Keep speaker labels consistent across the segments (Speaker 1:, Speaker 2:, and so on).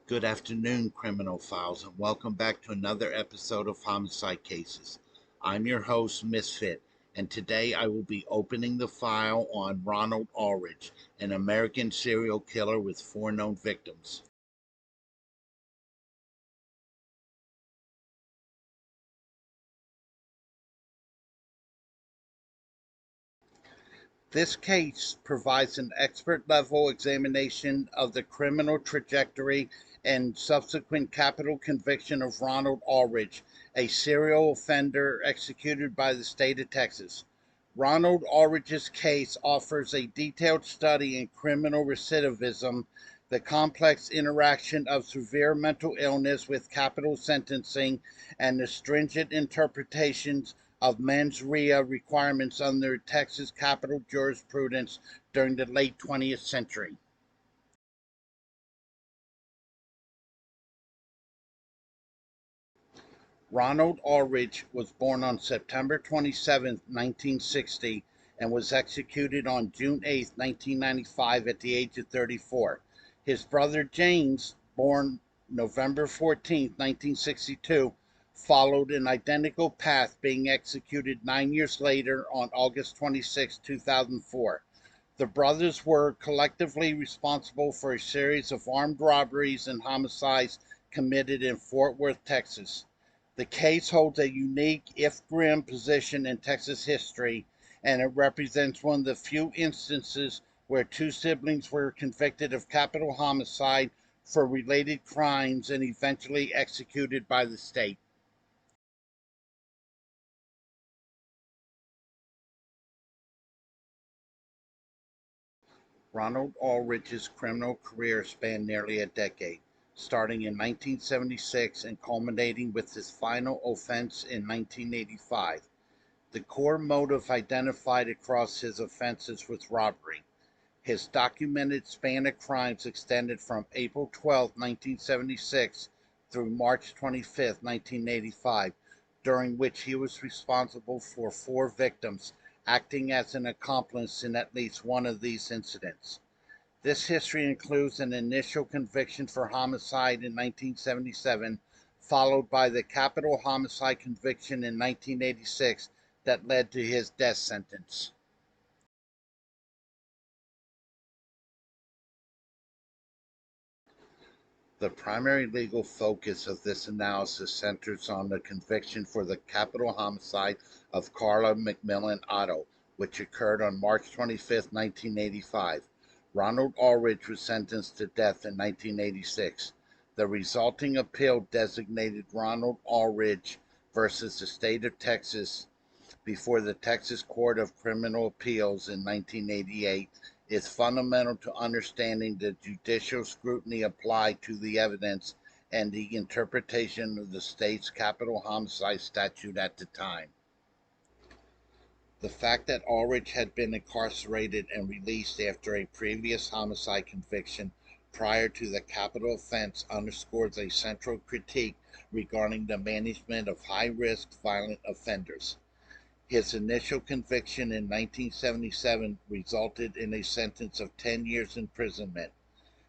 Speaker 1: Good afternoon, criminal files, and welcome back to another episode of Homicide Cases. I'm your host, Misfit, and today I will be opening the file on Ronald Allridge, an American serial killer with 4 known victims. This case provides an expert level examination of the criminal trajectory and subsequent capital conviction of Ronald Allridge, a serial offender executed by the state of Texas. Ronald Allridge's case offers a detailed study in criminal recidivism, the complex interaction of severe mental illness with capital sentencing, and the stringent interpretations of mens rea requirements under Texas capital jurisprudence during the late 20th century. Ronald Allridge was born on September 27, 1960, and was executed on June 8, 1995, at the age of 34. His brother James, born November 14, 1962, followed an identical path, being executed 9 years later on August 26, 2004. The brothers were collectively responsible for a series of armed robberies and homicides committed in Fort Worth, Texas. The case holds a unique, if grim, position in Texas history, and it represents one of the few instances where 2 siblings were convicted of capital homicide for related crimes and eventually executed by the state. Ronald Allridge's criminal career spanned nearly a decade, starting in 1976 and culminating with his final offense in 1985. The core motive identified across his offenses was robbery. His documented span of crimes extended from April 12, 1976 through March 25, 1985, during which he was responsible for 4 victims, acting as an accomplice in at least one of these incidents. This history includes an initial conviction for homicide in 1977, followed by the capital homicide conviction in 1986 that led to his death sentence. The primary legal focus of this analysis centers on the conviction for the capital homicide of Carla McMillan Otto, which occurred on March 25, 1985. Ronald Allridge was sentenced to death in 1986. The resulting appeal designated Ronald Allridge versus the state of Texas before the Texas Court of Criminal Appeals in 1988 is fundamental to understanding the judicial scrutiny applied to the evidence and the interpretation of the state's capital homicide statute at the time. The fact that Ulrich had been incarcerated and released after a previous homicide conviction prior to the capital offense underscores a central critique regarding the management of high risk violent offenders. His initial conviction in 1977 resulted in a sentence of 10 years imprisonment.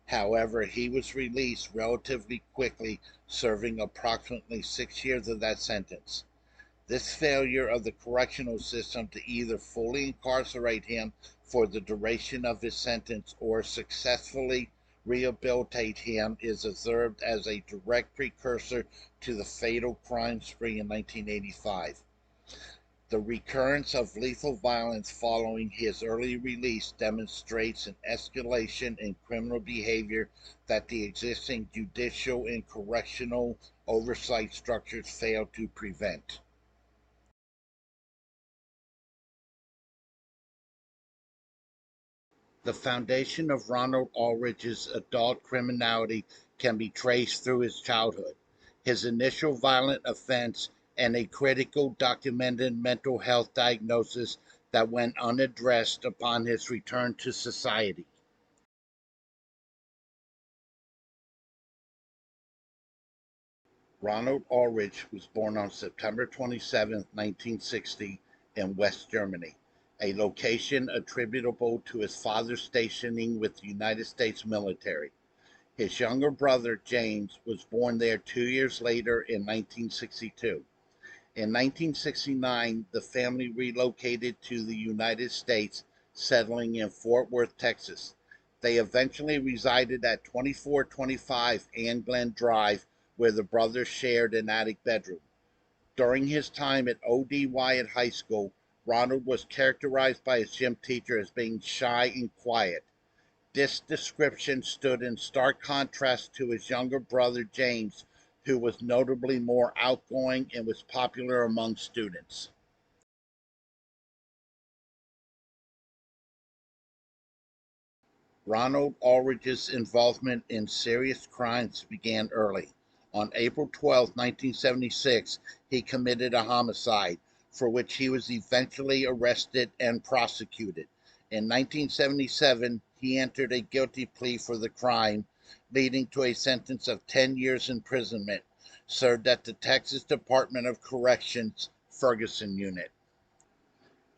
Speaker 1: However, he was released relatively quickly, serving approximately 6 years of that sentence. This failure of the correctional system to either fully incarcerate him for the duration of his sentence or successfully rehabilitate him is observed as a direct precursor to the fatal crime spree in 1985. The recurrence of lethal violence following his early release demonstrates an escalation in criminal behavior that the existing judicial and correctional oversight structures fail to prevent. The foundation of Ronald Allridge's adult criminality can be traced through his childhood, his initial violent offense, and a critical documented mental health diagnosis that went unaddressed upon his return to society. Ronald Allridge was born on September 27, 1960, in West Germany, a location attributable to his father's stationing with the United States military. His younger brother, James, was born there 2 years later in 1962. In 1969, the family relocated to the United States, settling in Fort Worth, Texas. They eventually resided at 2425 Ann Glen Drive, where the brothers shared an attic bedroom. During his time at O.D. Wyatt High School, Ronald was characterized by his gym teacher as being shy and quiet. This description stood in stark contrast to his younger brother James, who was notably more outgoing and was popular among students. Ronald Allridge's involvement in serious crimes began early. On April 12, 1976, he committed a homicide, for which he was eventually arrested and prosecuted. In 1977, he entered a guilty plea for the crime, leading to a sentence of 10 years imprisonment, served at the Texas Department of Corrections Ferguson Unit.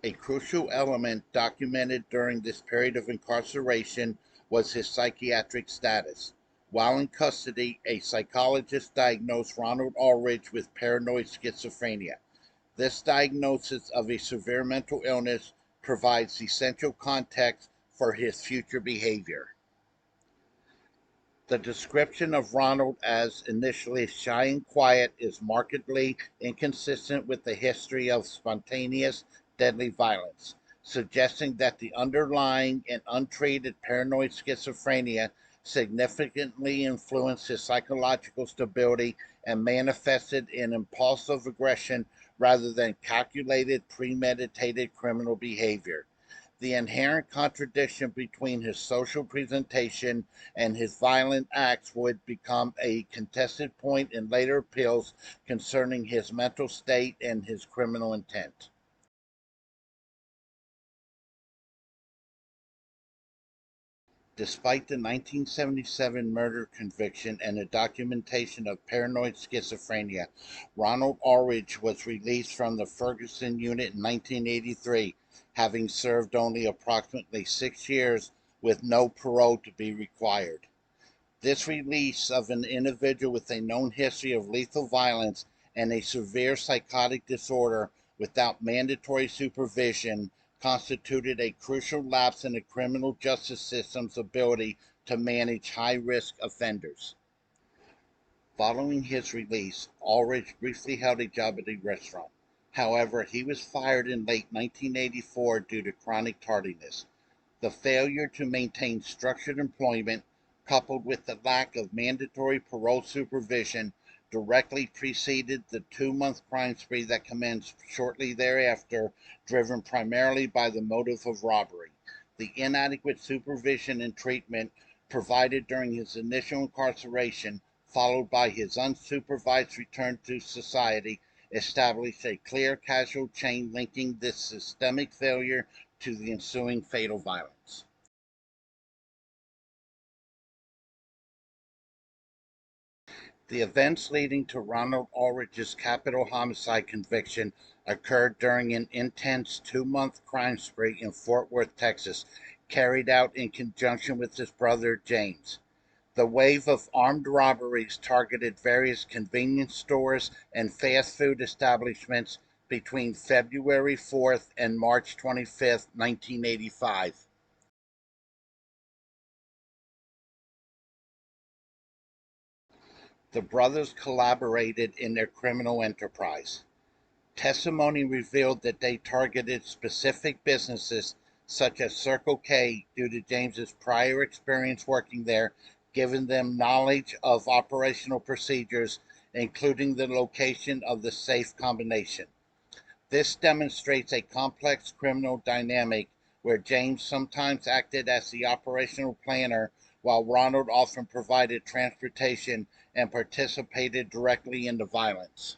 Speaker 1: A crucial element documented during this period of incarceration was his psychiatric status. While in custody, a psychologist diagnosed Ronald Allridge with paranoid schizophrenia. This diagnosis of a severe mental illness provides essential context for his future behavior. The description of Ronald as initially shy and quiet is markedly inconsistent with the history of spontaneous, deadly violence, suggesting that the underlying and untreated paranoid schizophrenia significantly influenced his psychological stability and manifested in impulsive aggression rather than calculated, premeditated criminal behavior. The inherent contradiction between his social presentation and his violent acts would become a contested point in later appeals concerning his mental state and his criminal intent. Despite the 1977 murder conviction and the documentation of paranoid schizophrenia, Ronald Allridge was released from the Ferguson unit in 1983, having served only approximately 6 years with no parole to be required. This release of an individual with a known history of lethal violence and a severe psychotic disorder without mandatory supervision constituted a crucial lapse in the criminal justice system's ability to manage high risk offenders. Following his release, Ulrich briefly held a job at a restaurant. However, he was fired in late 1984 due to chronic tardiness. The failure to maintain structured employment, coupled with the lack of mandatory parole supervision, directly preceded the 2 month crime spree that commenced shortly thereafter, driven primarily by the motive of robbery. The inadequate supervision and treatment provided during his initial incarceration, followed by his unsupervised return to society, established a clear causal chain linking this systemic failure to the ensuing fatal violence. The events leading to Ronald Ulrich's capital homicide conviction occurred during an intense 2 month crime spree in Fort Worth, Texas, carried out in conjunction with his brother James. The wave of armed robberies targeted various convenience stores and fast food establishments between February 4th and March 25th, 1985. The brothers collaborated in their criminal enterprise. Testimony revealed that they targeted specific businesses such as Circle K due to James's prior experience working there, giving them knowledge of operational procedures, including the location of the safe combination. This demonstrates a complex criminal dynamic where James sometimes acted as the operational planner while Ronald often provided transportation and participated directly in the violence.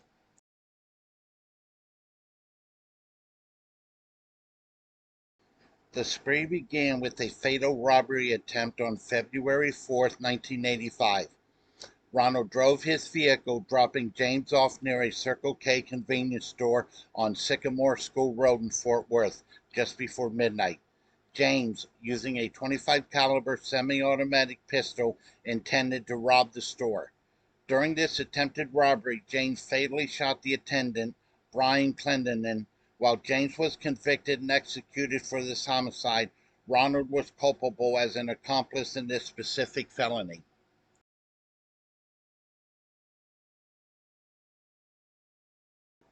Speaker 1: The spree began with a fatal robbery attempt on February 4th, 1985. Ronald drove his vehicle, dropping James off near a Circle K convenience store on Sycamore School Road in Fort Worth just before midnight. James, using a 25 caliber semi-automatic pistol, intended to rob the store. During this attempted robbery, James fatally shot the attendant, Brian Clendenin. While James was convicted and executed for this homicide, Ronald was culpable as an accomplice in this specific felony.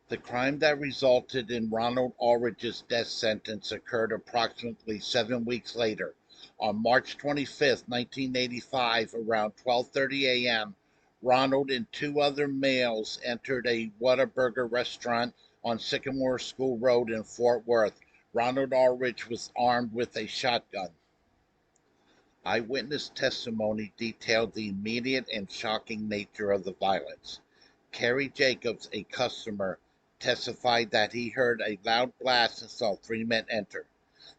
Speaker 1: The crime that resulted in Ronald Allridge's death sentence occurred approximately 7 weeks later. On March 25, 1985, around 12:30 a.m., Ronald and two other males entered a Whataburger restaurant on Sycamore School Road in Fort Worth. Ronald Allridge was armed with a shotgun. Eyewitness testimony detailed the immediate and shocking nature of the violence. Kerry Jacobs, a customer, testified that he heard a loud blast and saw three men enter.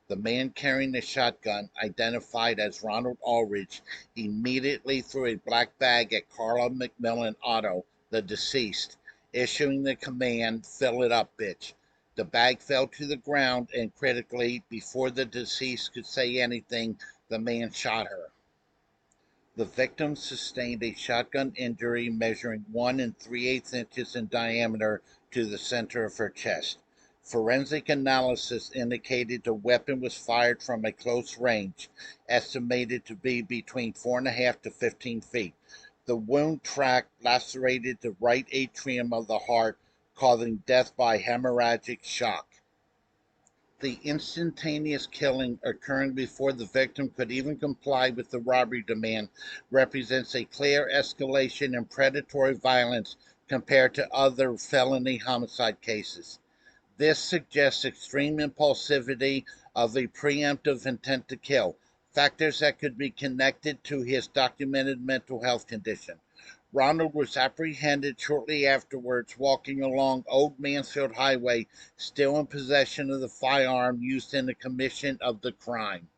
Speaker 1: The man carrying the shotgun, identified as Ronald Allridge, immediately threw a black bag at Carla McMillan Otto, the deceased, issuing the command, "Fill it up, bitch." The bag fell to the ground, and critically, before the deceased could say anything, the man shot her. The victim sustained a shotgun injury measuring 1 3/8 inches in diameter to the center of her chest. Forensic analysis indicated the weapon was fired from a close range, estimated to be between 4.5 to 15 feet. The wound tract lacerated the right atrium of the heart, causing death by hemorrhagic shock. The instantaneous killing, occurring before the victim could even comply with the robbery demand, represents a clear escalation in predatory violence compared to other felony homicide cases. This suggests extreme impulsivity of a preemptive intent to kill, factors that could be connected to his documented mental health condition. Ronald was apprehended shortly afterwards walking along Old Mansfield Highway, still in possession of the firearm used in the commission of the crime.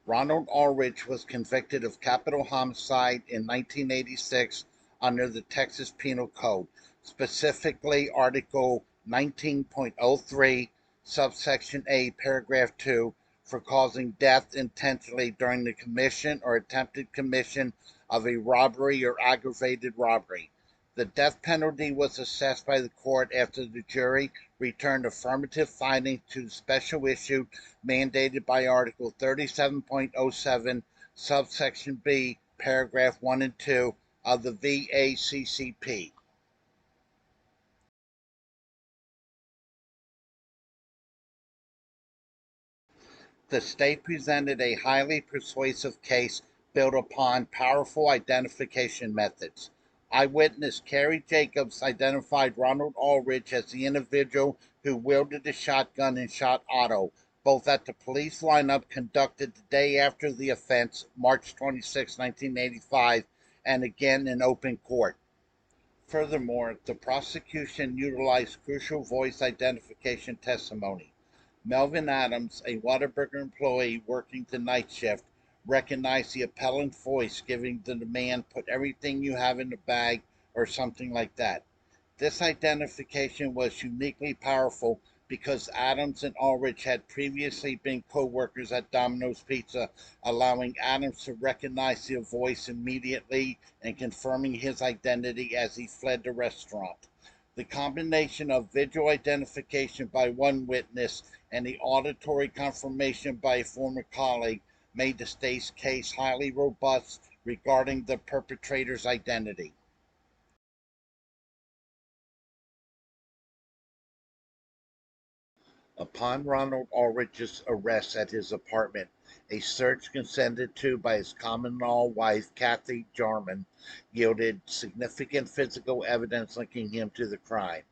Speaker 1: Ronald Allridge was convicted of capital homicide in 1986 under the Texas Penal Code, specifically Article 19.03, subsection A, paragraph 2, for causing death intentionally during the commission or attempted commission of a robbery or aggravated robbery. The death penalty was assessed by the court after the jury returned affirmative findings to the special issue mandated by Article 37.07, subsection B, paragraph 1 and 2 of the VACCP. The state presented a highly persuasive case built upon powerful identification methods. Eyewitness Kerry Jacobs identified Ronald Allridge as the individual who wielded the shotgun and shot Otto, both at the police lineup conducted the day after the offense, March 26, 1985, and again in open court. Furthermore, the prosecution utilized crucial voice identification testimony. Melvin Adams, a Whataburger employee working the night shift, recognized the appellant's voice, giving the demand, "Put everything you have in the bag," or something like that. This identification was uniquely powerful because Adams and Ulrich had previously been co-workers at Domino's Pizza, allowing Adams to recognize the voice immediately and confirming his identity as he fled the restaurant. The combination of visual identification by one witness and the auditory confirmation by a former colleague made the state's case highly robust regarding the perpetrator's identity. Upon Ronald Ulrich's arrest at his apartment, a search consented to by his common law wife, Kathy Jarman, yielded significant physical evidence linking him to the crime.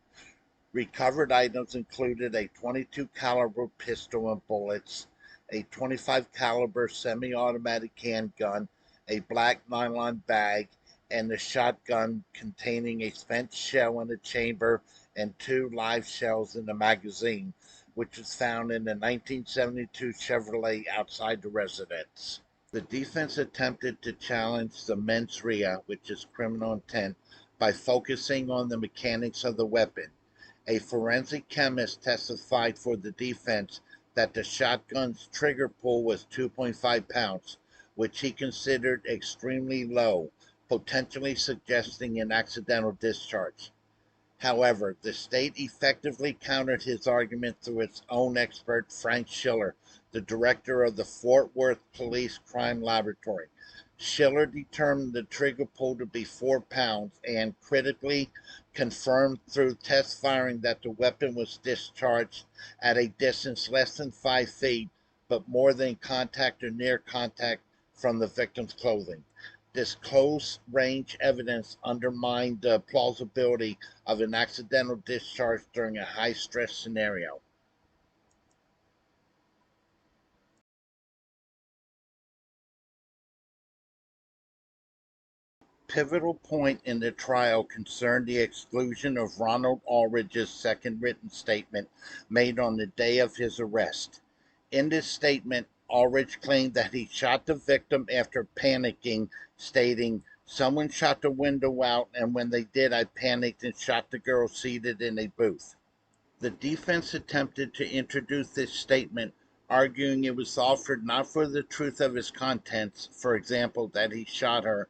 Speaker 1: Recovered items included a 22 caliber pistol and bullets, a 25 caliber semi-automatic handgun, a black nylon bag, and a shotgun containing a spent shell in the chamber and two live shells in the magazine, which was found in the 1972 Chevrolet outside the residence. The defense attempted to challenge the mens rea, which is criminal intent, by focusing on the mechanics of the weapon. A forensic chemist testified for the defense that the shotgun's trigger pull was 2.5 pounds, which he considered extremely low, potentially suggesting an accidental discharge. However, the state effectively countered his argument through its own expert, Frank Schiller, the director of the Fort Worth Police Crime Laboratory. Schiller determined the trigger pull to be 4 pounds and critically confirmed through test firing that the weapon was discharged at a distance less than 5 feet, but more than contact or near contact from the victim's clothing. This close-range evidence undermined the plausibility of an accidental discharge during a high-stress scenario. Pivotal point in the trial concerned the exclusion of Ronald Allridge's second written statement made on the day of his arrest. In this statement, Allridge claimed that he shot the victim after panicking, stating, "Someone shot the window out, and when they did, I panicked and shot the girl seated in a booth." The defense attempted to introduce this statement, arguing it was offered not for the truth of its contents, for example, that he shot her,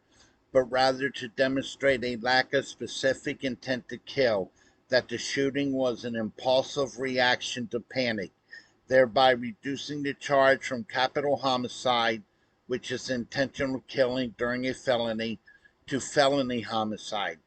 Speaker 1: but rather to demonstrate a lack of specific intent to kill, that the shooting was an impulsive reaction to panic, thereby reducing the charge from capital homicide, which is intentional killing during a felony, to felony homicide.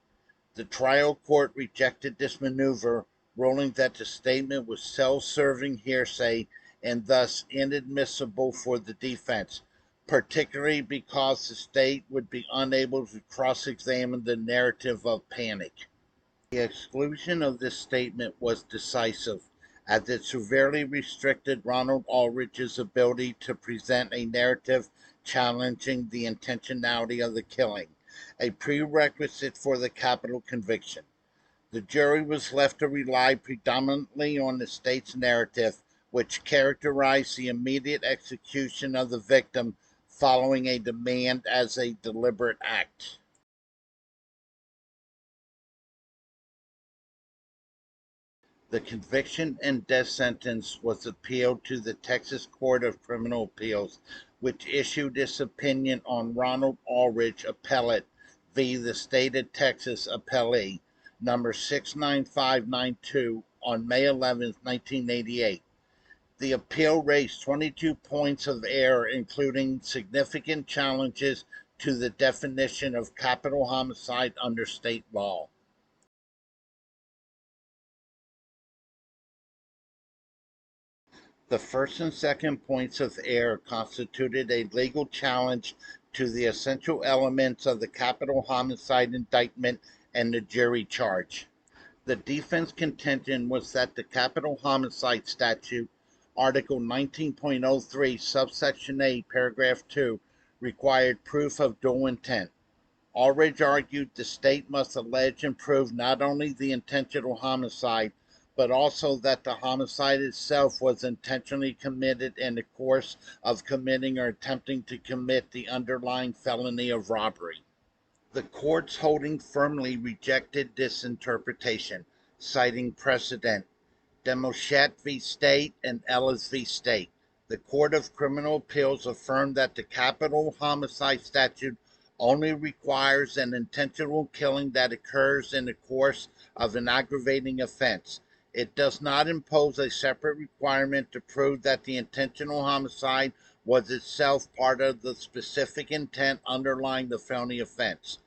Speaker 1: The trial court rejected this maneuver, ruling that the statement was self-serving hearsay and thus inadmissible for the defense, particularly because the state would be unable to cross-examine the narrative of panic. The exclusion of this statement was decisive, as it severely restricted Ronald Allridge's ability to present a narrative challenging the intentionality of the killing, a prerequisite for the capital conviction. The jury was left to rely predominantly on the state's narrative, which characterized the immediate execution of the victim following a demand as a deliberate act. The conviction and death sentence was appealed to the Texas Court of Criminal Appeals, which issued its opinion on Ronald Allridge Appellate v. the State of Texas Appellee, number 69592, on May 11, 1988. The appeal raised 22 points of error, including significant challenges to the definition of capital homicide under state law. The first and second points of error constituted a legal challenge to the essential elements of the capital homicide indictment and the jury charge. The defense contention was that the capital homicide statute, Article 19.03, subsection A, paragraph 2, required proof of dual intent. Allridge argued the state must allege and prove not only the intentional homicide, but also that the homicide itself was intentionally committed in the course of committing or attempting to commit the underlying felony of robbery. The court's holding firmly rejected this interpretation, citing precedent, Demochette v. State and Ellis v. State. The Court of Criminal Appeals affirmed that the capital homicide statute only requires an intentional killing that occurs in the course of an aggravating offense. It does not impose a separate requirement to prove that the intentional homicide was itself part of the specific intent underlying the felony offense.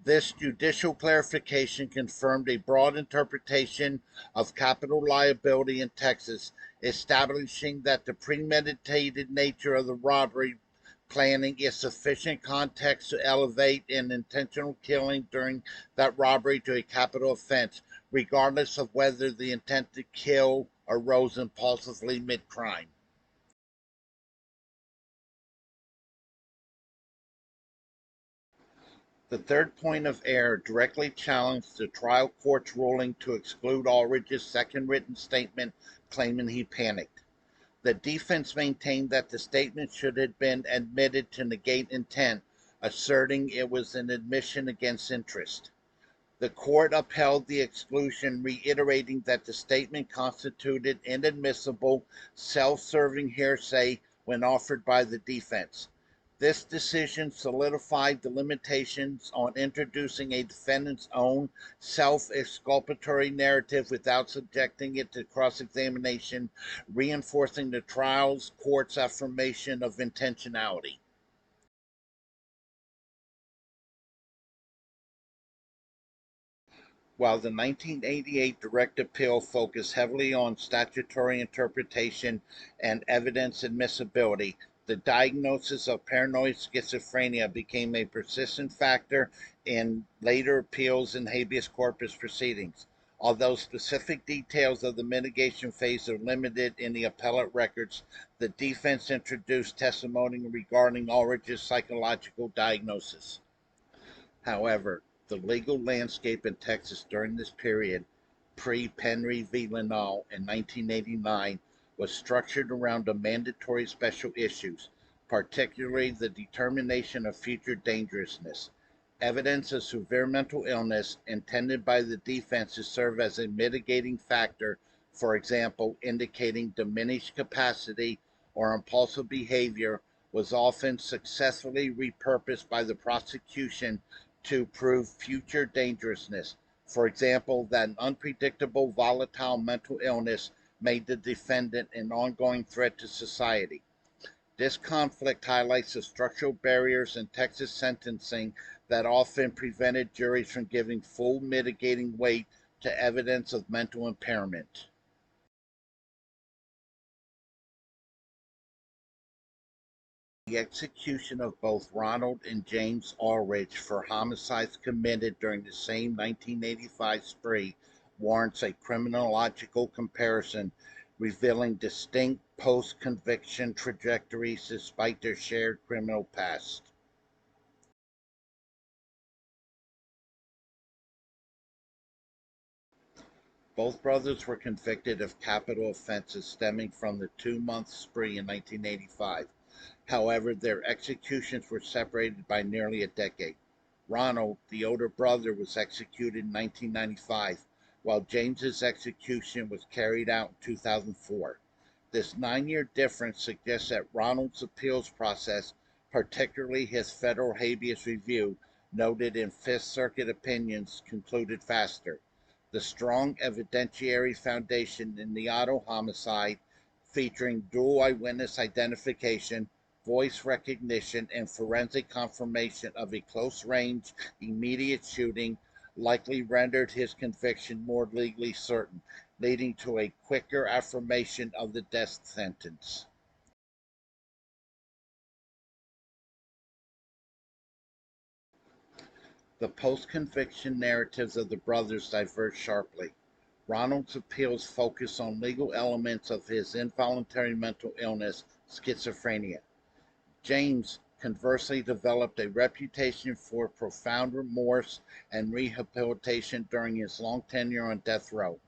Speaker 1: This judicial clarification confirmed a broad interpretation of capital liability in Texas, establishing that the premeditated nature of the robbery planning is sufficient context to elevate an intentional killing during that robbery to a capital offense, regardless of whether the intent to kill arose impulsively mid-crime. The third point of error directly challenged the trial court's ruling to exclude Allridge's second written statement claiming he panicked. The defense maintained that the statement should have been admitted to negate intent, asserting it was an admission against interest. The court upheld the exclusion, reiterating that the statement constituted inadmissible, self-serving hearsay when offered by the defense. This decision solidified the limitations on introducing a defendant's own self-exculpatory narrative without subjecting it to cross-examination, reinforcing the trial court's affirmation of intentionality. While the 1988 direct appeal focused heavily on statutory interpretation and evidence admissibility, the diagnosis of paranoid schizophrenia became a persistent factor in later appeals and habeas corpus proceedings. Although specific details of the mitigation phase are limited in the appellate records, the defense introduced testimony regarding Allridge's psychological diagnosis. However, the legal landscape in Texas during this period, pre-Penry v. Linnell in 1989, was structured around the mandatory special issues, particularly the determination of future dangerousness. Evidence of severe mental illness intended by the defense to serve as a mitigating factor, for example, indicating diminished capacity or impulsive behavior, was often successfully repurposed by the prosecution to prove future dangerousness. For example, that an unpredictable, volatile mental illness made the defendant an ongoing threat to society. This conflict highlights the structural barriers in Texas sentencing that often prevented juries from giving full mitigating weight to evidence of mental impairment. The execution of both Ronald and James Allridge for homicides committed during the same 1985 spree warrants a criminological comparison, revealing distinct post-conviction trajectories despite their shared criminal past. Both brothers were convicted of capital offenses stemming from the 2-month spree in 1985. However, their executions were separated by nearly a decade. Ronald, the older brother, was executed in 1995, while James's execution was carried out in 2004. This 9-year difference suggests that Ronald's appeals process, particularly his federal habeas review, noted in Fifth Circuit opinions, concluded faster. The strong evidentiary foundation in the Otto homicide, featuring dual eyewitness identification, voice recognition, and forensic confirmation of a close-range, immediate shooting, likely rendered his conviction more legally certain, leading to a quicker affirmation of the death sentence. The post-conviction narratives of the brothers diverge sharply. Ronald's appeals focus on legal elements of his involuntary mental illness, schizophrenia. James conversely developed a reputation for profound remorse and rehabilitation during his long tenure on death row.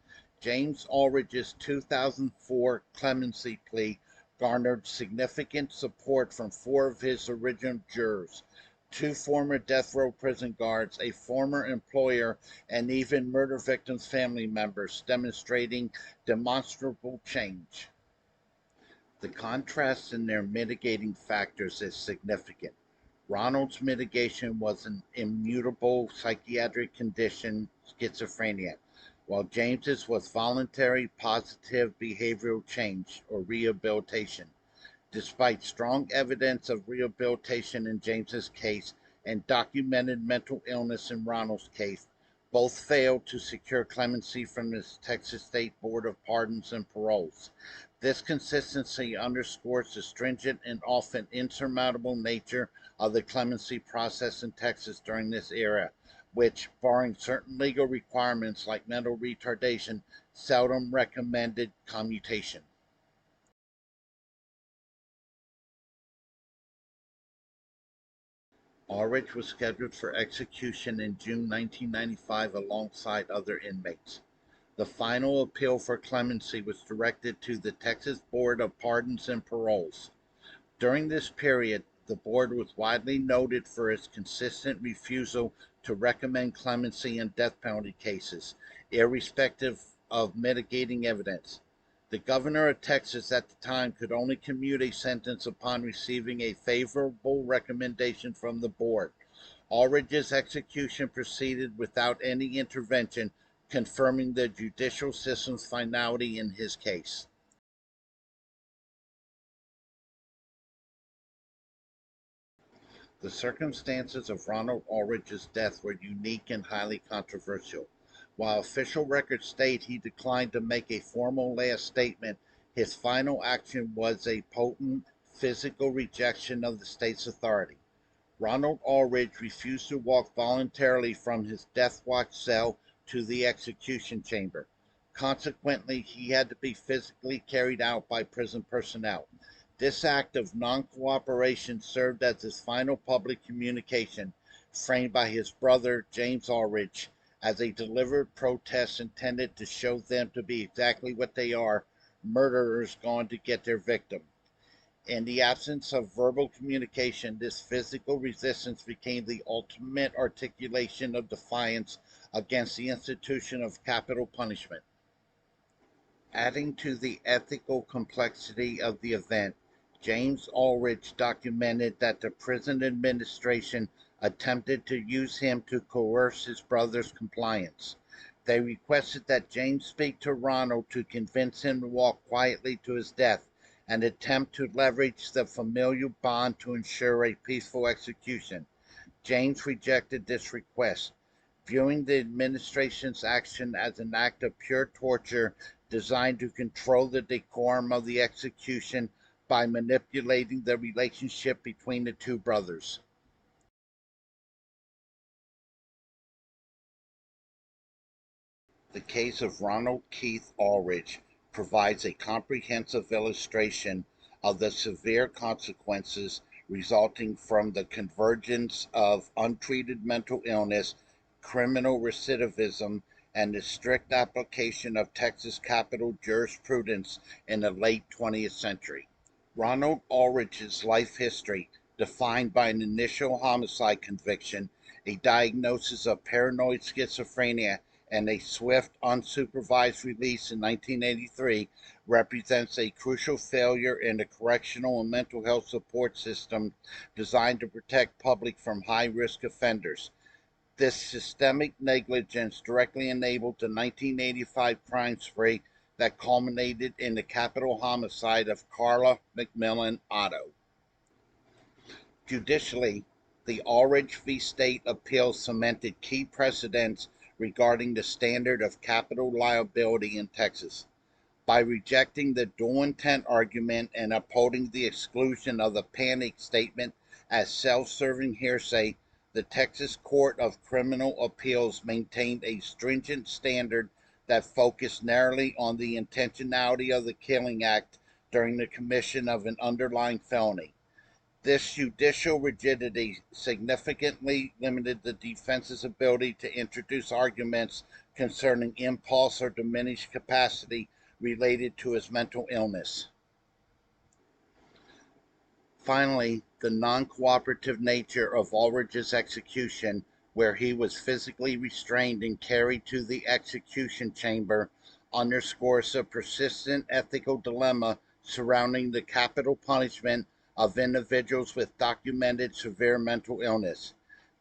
Speaker 1: James Allridge's 2004 clemency plea garnered significant support from 4 of his original jurors, 2 former death row prison guards, a former employer, and even murder victims' family members, demonstrating demonstrable change. The contrast in their mitigating factors is significant. Ronald's mitigation was an immutable psychiatric condition, schizophrenia, while James's was voluntary positive behavioral change or rehabilitation. Despite strong evidence of rehabilitation in James's case and documented mental illness in Ronald's case, both failed to secure clemency from the Texas State Board of Pardons and Paroles. This consistency underscores the stringent and often insurmountable nature of the clemency process in Texas during this era, which, barring certain legal requirements like mental retardation, seldom recommended commutation. Allridge was scheduled for execution in June 1995 alongside other inmates. The final appeal for clemency was directed to the Texas Board of Pardons and Paroles. During this period, The board was widely noted for its consistent refusal to recommend clemency in death penalty cases, irrespective of mitigating evidence. The governor of Texas at the time could only commute a sentence upon receiving a favorable recommendation from the board. Allridge's execution proceeded without any intervention, confirming the judicial system's finality in his case. The circumstances of Ronald Allridge's death were unique and highly controversial. While official records state he declined to make a formal last statement, his final action was a potent physical rejection of the state's authority. Ronald Allridge refused to walk voluntarily from his death watch cell to the execution chamber. Consequently, he had to be physically carried out by prison personnel. This act of non-cooperation served as his final public communication, framed by his brother, James Allridge, as a deliberate protest intended to show them to be exactly what they are, murderers gone to get their victim. In the absence of verbal communication, this physical resistance became the ultimate articulation of defiance against the institution of capital punishment. Adding to the ethical complexity of the event, James Allridge documented that the prison administration attempted to use him to coerce his brother's compliance. They requested that James speak to Ronald to convince him to walk quietly to his death, and attempt to leverage the familial bond to ensure a peaceful execution. James rejected this request, viewing the administration's action as an act of pure torture designed to control the decorum of the execution by manipulating the relationship between the two brothers. The case of Ronald Keith Allridge provides a comprehensive illustration of the severe consequences resulting from the convergence of untreated mental illness, criminal recidivism, and the strict application of Texas capital jurisprudence in the late 20th century. Ronald Allridge's life history, defined by an initial homicide conviction, a diagnosis of paranoid schizophrenia, and a swift, unsupervised release in 1983, represents a crucial failure in the correctional and mental health support system designed to protect public from high-risk offenders. This systemic negligence directly enabled the 1985 crime spree that culminated in the capital homicide of Carla McMillan Otto. Judicially, the Allridge v. State appeal cemented key precedents regarding the standard of capital liability in Texas. By rejecting the dual intent argument and upholding the exclusion of the panic statement as self-serving hearsay, the Texas Court of Criminal Appeals maintained a stringent standard that focused narrowly on the intentionality of the killing act during the commission of an underlying felony. This judicial rigidity significantly limited the defense's ability to introduce arguments concerning impulse or diminished capacity related to his mental illness. Finally, the non-cooperative nature of Allridge's execution, where he was physically restrained and carried to the execution chamber, underscores the persistent ethical dilemma surrounding the capital punishment of individuals with documented severe mental illness.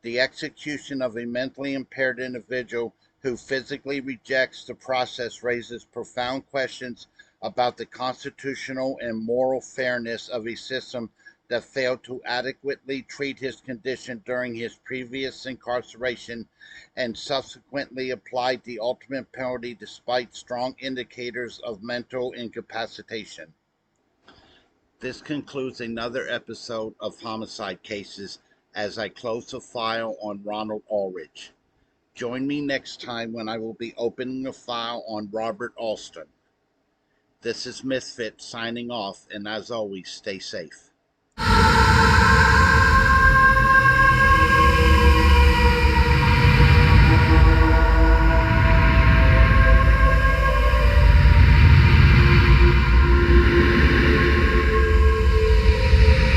Speaker 1: The execution of a mentally impaired individual who physically rejects the process raises profound questions about the constitutional and moral fairness of a system that failed to adequately treat his condition during his previous incarceration and subsequently applied the ultimate penalty despite strong indicators of mental incapacitation. This concludes another episode of Homicide Cases as I close the file on Ronald Allridge. Join me next time when I will be opening a file on Robert Alston. This is Misfit signing off, and as always, stay safe.